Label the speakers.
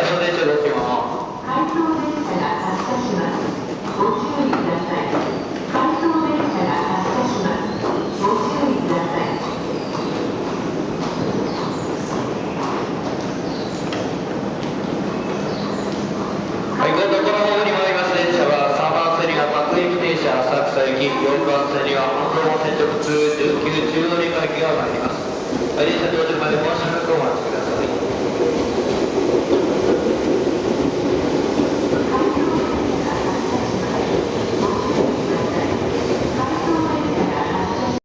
Speaker 1: 送電車動きます。
Speaker 2: 回送電車が発車します。ご注意ください。回送電車が発車します。ご注意ください。
Speaker 1: はい、今度この方に参ります電車は3番線には各駅停車浅草行き、4番線には本堂線直通19、14里駅が参ります。はい、電車到着までもうしばらくお待ちください。